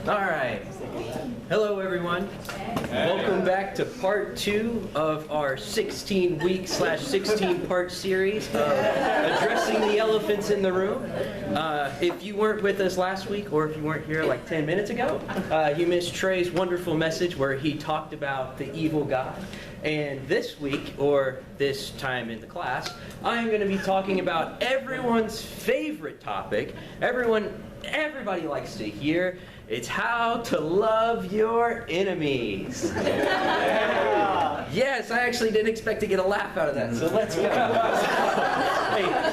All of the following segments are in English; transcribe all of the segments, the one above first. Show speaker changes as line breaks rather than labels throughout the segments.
All right. Hello, everyone. Welcome back to part 2 of our 16-week/16-part series of addressing the elephants in the room. If you weren't with us last week, or if you weren't here like 10 minutes ago, you missed Trey's wonderful message where he talked about the evil God. And this week, or this time in the class, I'm going to be talking about everyone's favorite topic. Everybody likes to hear. It's how to love your enemies. Yeah. Yes, I actually didn't expect to get a laugh out of that, so let's go. Hey,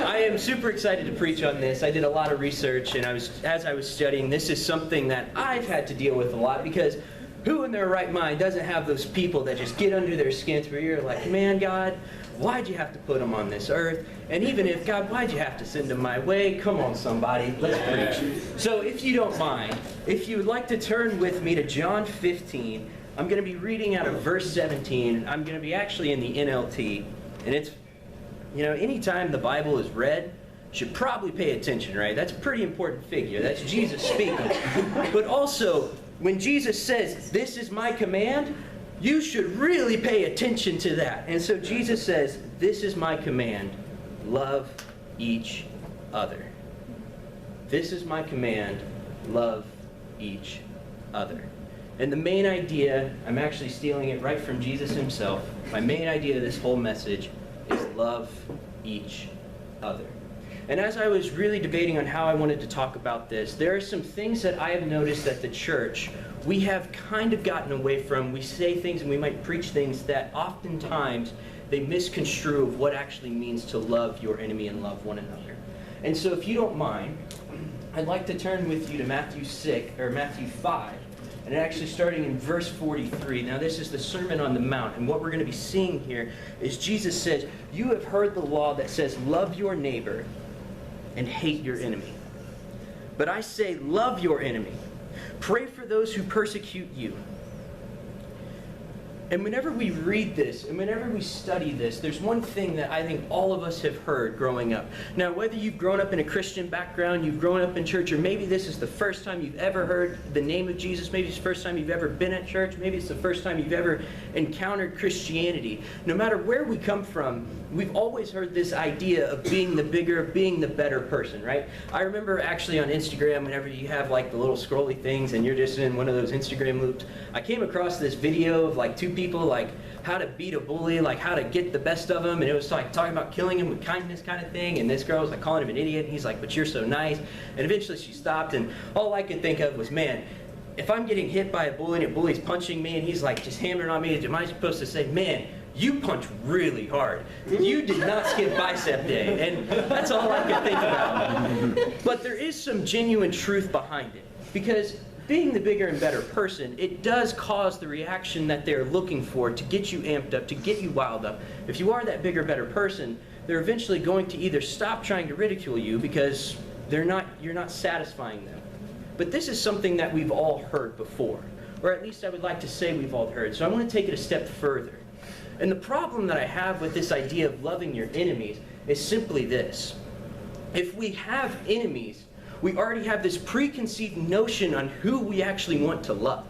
I am super excited to preach on this. I did a lot of research, and as I was studying, this is something that I've had to deal with a lot, because who in their right mind doesn't have those people that just get under their skins where you're like, man, God, why'd you have to put them on this earth? And even if, God, why'd you have to send them my way? Come on, somebody, let's preach. So if you don't mind, if you would like to turn with me to John 15, I'm going to be reading out of verse 17. I'm going to be actually in the NLT. And it's, anytime the Bible is read, you should probably pay attention, right? That's a pretty important figure. That's Jesus speaking. But also, when Jesus says, this is my command, you should really pay attention to that. And so Jesus says, this is my command, love each other. This is my command, love each other. And the main idea, I'm actually stealing it right from Jesus himself. My main idea of this whole message is love each other. And as I was really debating on how I wanted to talk about this, there are some things that I have noticed at the church we have kind of gotten away from. We say things and we might preach things that oftentimes they misconstrue of what actually means to love your enemy and love one another. And so if you don't mind, I'd like to turn with you to Matthew 5, and actually starting in verse 43. Now this is the Sermon on the Mount, and what we're going to be seeing here is Jesus says, you have heard the law that says, love your neighbor and hate your enemy. But I say, love your enemy. Pray for those who persecute you. And whenever we read this, and whenever we study this, there's one thing that I think all of us have heard growing up. Now, whether you've grown up in a Christian background, you've grown up in church, or maybe this is the first time you've ever heard the name of Jesus, maybe it's the first time you've ever been at church, maybe it's the first time you've ever encountered Christianity. No matter where we come from, we've always heard this idea of being the bigger, being the better person, right? I remember actually on Instagram, whenever you have like the little scrolly things and you're just in one of those Instagram loops, I came across this video of like two people like how to beat a bully, like how to get the best of him, and it was like talking about killing him with kindness kind of thing, and this girl was like calling him an idiot, and he's like, but you're so nice. And eventually she stopped, and all I could think of was, man, if I'm getting hit by a bully and a bully's punching me and he's like just hammering on me, am I supposed to say, man, you punch really hard. You did not skip bicep day. And that's all I could think about. But there is some genuine truth behind it, because being the bigger and better person, it does cause the reaction that they're looking for to get you amped up, to get you wild up. If you are that bigger, better person, they're eventually going to either stop trying to ridicule you because you're not satisfying them. But this is something that we've all heard before, or at least I would like to say we've all heard. So I want to take it a step further. And the problem that I have with this idea of loving your enemies is simply this. If we have enemies, we already have this preconceived notion on who we actually want to love,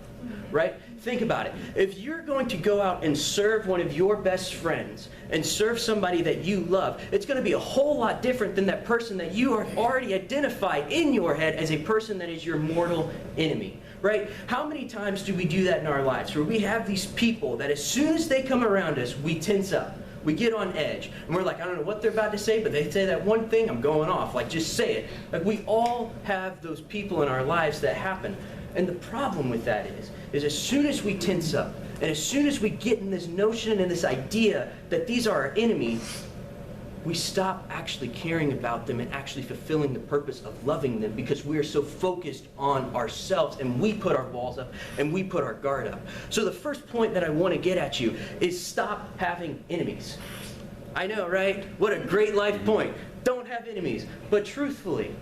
right? Think about it. If you're going to go out and serve one of your best friends and serve somebody that you love, it's going to be a whole lot different than that person that you are already identified in your head as a person that is your mortal enemy, right? How many times do we do that in our lives where we have these people that as soon as they come around us, we tense up? We get on edge, and we're like, I don't know what they're about to say, but they say that one thing, I'm going off. Like, just say it. Like, we all have those people in our lives that happen. And the problem with that is as soon as we tense up, and as soon as we get in this notion and this idea that these are our enemies, we stop actually caring about them and actually fulfilling the purpose of loving them, because we are so focused on ourselves, and we put our walls up and we put our guard up. So the first point that I want to get at you is stop having enemies. I know, right? What a great life point. Don't have enemies. But truthfully,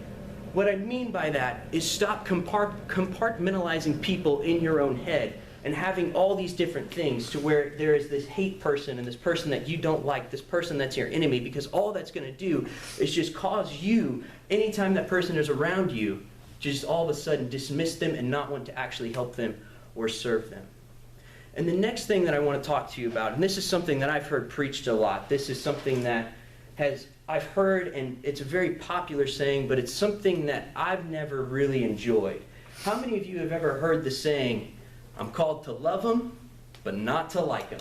what I mean by that is stop compartmentalizing people in your own head and having all these different things to where there is this hate person and this person that you don't like, this person that's your enemy, because all that's going to do is just cause you, anytime that person is around you, just all of a sudden dismiss them and not want to actually help them or serve them. And the next thing that I want to talk to you about, and this is something that I've heard preached a lot. This is something that I've heard, and it's a very popular saying, but it's something that I've never really enjoyed. How many of you have ever heard the saying, I'm called to love them, but not to like them?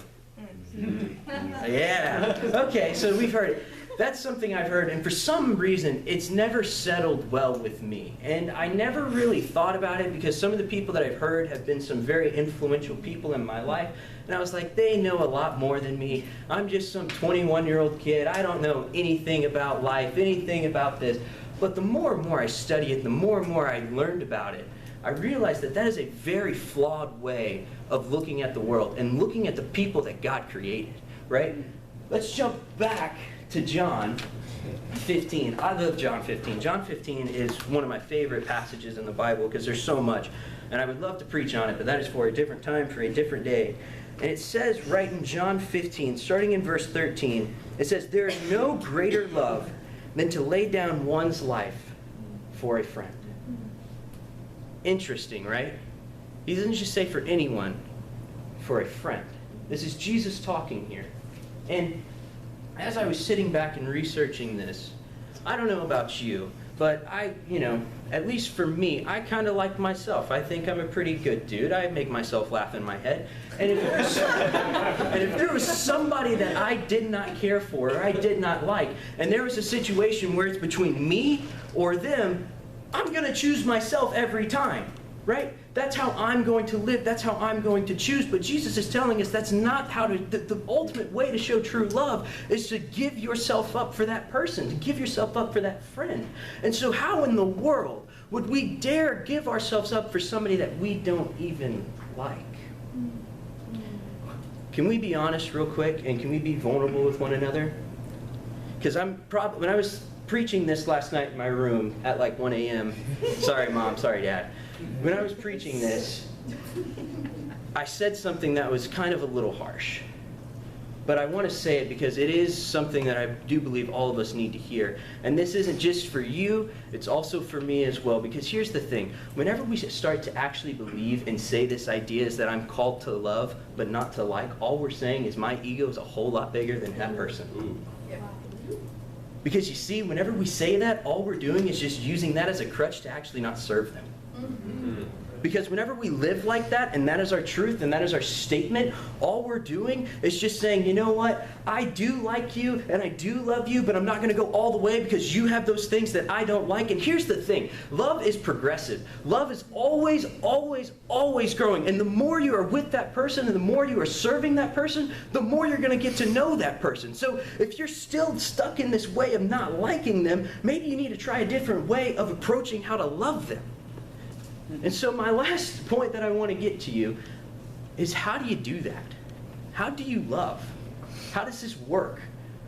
Yeah. Okay, so we've heard it. That's something I've heard, and for some reason, it's never settled well with me. And I never really thought about it because some of the people that I've heard have been some very influential people in my life. And I was like, they know a lot more than me. I'm just some 21-year-old kid. I don't know anything about life, anything about this. But the more and more I study it, the more and more I learned about it, I realized that that is a very flawed way of looking at the world and looking at the people that God created, right? Let's jump back to John 15. I love John 15. John 15 is one of my favorite passages in the Bible because there's so much. And I would love to preach on it, but that is for a different time, for a different day. And it says right in John 15, starting in verse 13, it says, there is no greater love than to lay down one's life for a friend. Interesting, right? He doesn't just say for anyone, for a friend. This is Jesus talking here. And as I was sitting back and researching this, I don't know about you, but at least for me, I kind of like myself. I think I'm a pretty good dude. I make myself laugh in my head. And if there was somebody that I did not care for or I did not like, and there was a situation where it's between me or them, I'm going to choose myself every time, right? That's how I'm going to live. That's how I'm going to choose. But Jesus is telling us that's not how to, the ultimate way to show true love is to give yourself up for that person, to give yourself up for that friend. And so how in the world would we dare give ourselves up for somebody that we don't even like? Can we be honest real quick, and can we be vulnerable with one another? Because when I was preaching this last night in my room at like 1 a.m. Sorry, Mom. Sorry, Dad. When I was preaching this, I said something that was kind of a little harsh. But I want to say it because it is something that I do believe all of us need to hear. And this isn't just for you, it's also for me as well. Because here's the thing. Whenever we start to actually believe and say this idea is that I'm called to love but not to like, all we're saying is my ego is a whole lot bigger than that person. Because you see, whenever we say that, all we're doing is just using that as a crutch to actually not serve them. Because whenever we live like that, and that is our truth, and that is our statement, all we're doing is just saying, you know what, I do like you, and I do love you, but I'm not going to go all the way because you have those things that I don't like. And here's the thing, love is progressive. Love is always, always, always growing. And the more you are with that person, and the more you are serving that person, the more you're going to get to know that person. So if you're still stuck in this way of not liking them, maybe you need to try a different way of approaching how to love them. And so my last point that I want to get to you is, how do you do that? How do you love? How does this work?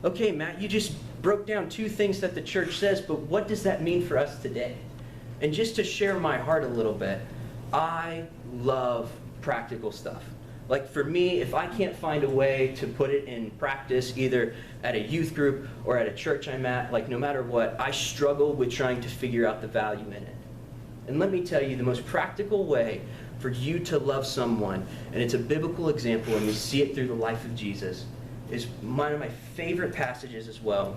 Okay, Matt, you just broke down 2 things that the church says, but what does that mean for us today? And just to share my heart a little bit, I love practical stuff. Like for me, if I can't find a way to put it in practice, either at a youth group or at a church I'm at, like no matter what, I struggle with trying to figure out the value in it. And let me tell you, the most practical way for you to love someone, and it's a biblical example, and we see it through the life of Jesus, is one of my favorite passages as well,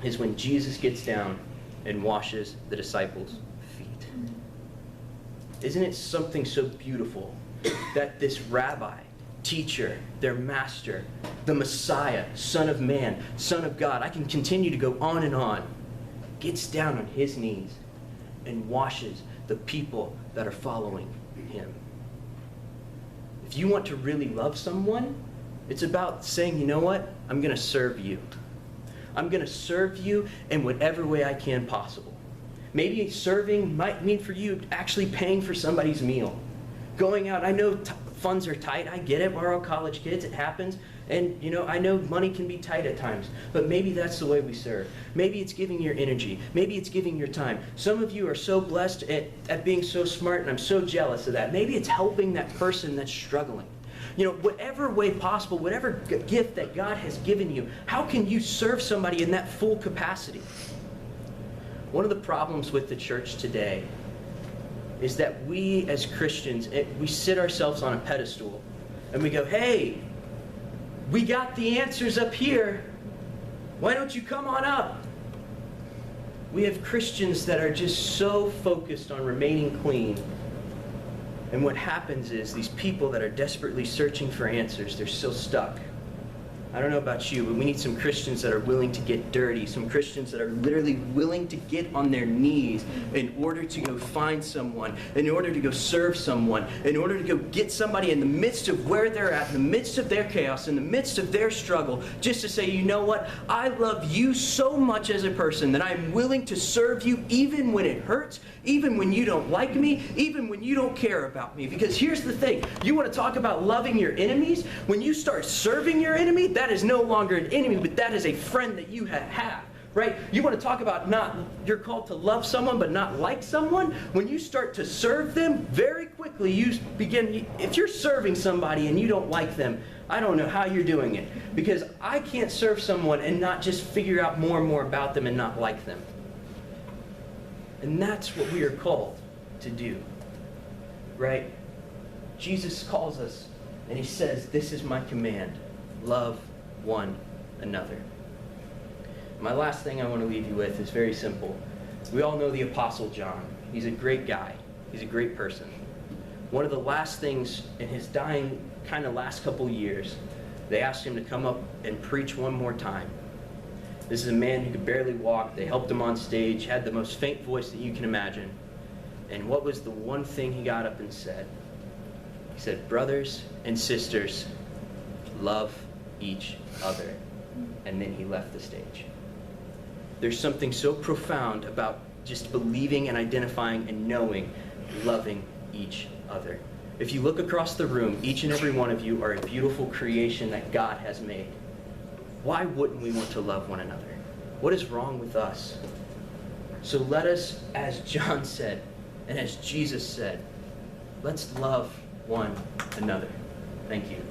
is when Jesus gets down and washes the disciples' feet. Isn't it something so beautiful that this rabbi, teacher, their master, the Messiah, Son of Man, Son of God, I can continue to go on, gets down on his knees and washes the people that are following him. If you want to really love someone, it's about saying, you know what? I'm going to serve you. I'm going to serve you in whatever way I can possible. Maybe serving might mean for you actually paying for somebody's meal. Going out, I know funds are tight. I get it. We're all college kids. It happens. And, I know money can be tight at times. But maybe that's the way we serve. Maybe it's giving your energy. Maybe it's giving your time. Some of you are so blessed at being so smart, and I'm so jealous of that. Maybe it's helping that person that's struggling. Whatever way possible, whatever gift that God has given you, how can you serve somebody in that full capacity? One of the problems with the church today is that we as Christians, we sit ourselves on a pedestal and we go, hey, we got the answers up here. Why don't you come on up? We have Christians that are just so focused on remaining clean. And what happens is these people that are desperately searching for answers, they're still stuck. I don't know about you, but we need some Christians that are willing to get dirty, some Christians that are literally willing to get on their knees in order to go find someone, in order to go serve someone, in order to go get somebody in the midst of where they're at, in the midst of their chaos, in the midst of their struggle, just to say, you know what, I love you so much as a person that I'm willing to serve you even when it hurts, even when you don't like me, even when you don't care about me. Because here's the thing, you want to talk about loving your enemies? When you start serving your enemy, that is no longer an enemy, but that is a friend that you have, right? You want to talk about you're called to love someone but not like someone? When you start to serve them, very quickly if you're serving somebody and you don't like them, I don't know how you're doing it. Because I can't serve someone and not just figure out more and more about them and not like them. And that's what we are called to do, right? Jesus calls us and he says, this is my command, love one another. My last thing I want to leave you with is very simple. We all know the Apostle John. He's a great guy. He's a great person. One of the last things in his dying kind of last couple years, they asked him to come up and preach one more time. This is a man who could barely walk. They helped him on stage, had the most faint voice that you can imagine. And what was the one thing he got up and said? He said, brothers and sisters, love each other. And then he left the stage. There's something so profound about just believing and identifying and knowing, loving each other. If you look across the room, each and every one of you are a beautiful creation that God has made. Why wouldn't we want to love one another? What is wrong with us? So let us, as John said, and as Jesus said, let's love one another. Thank you.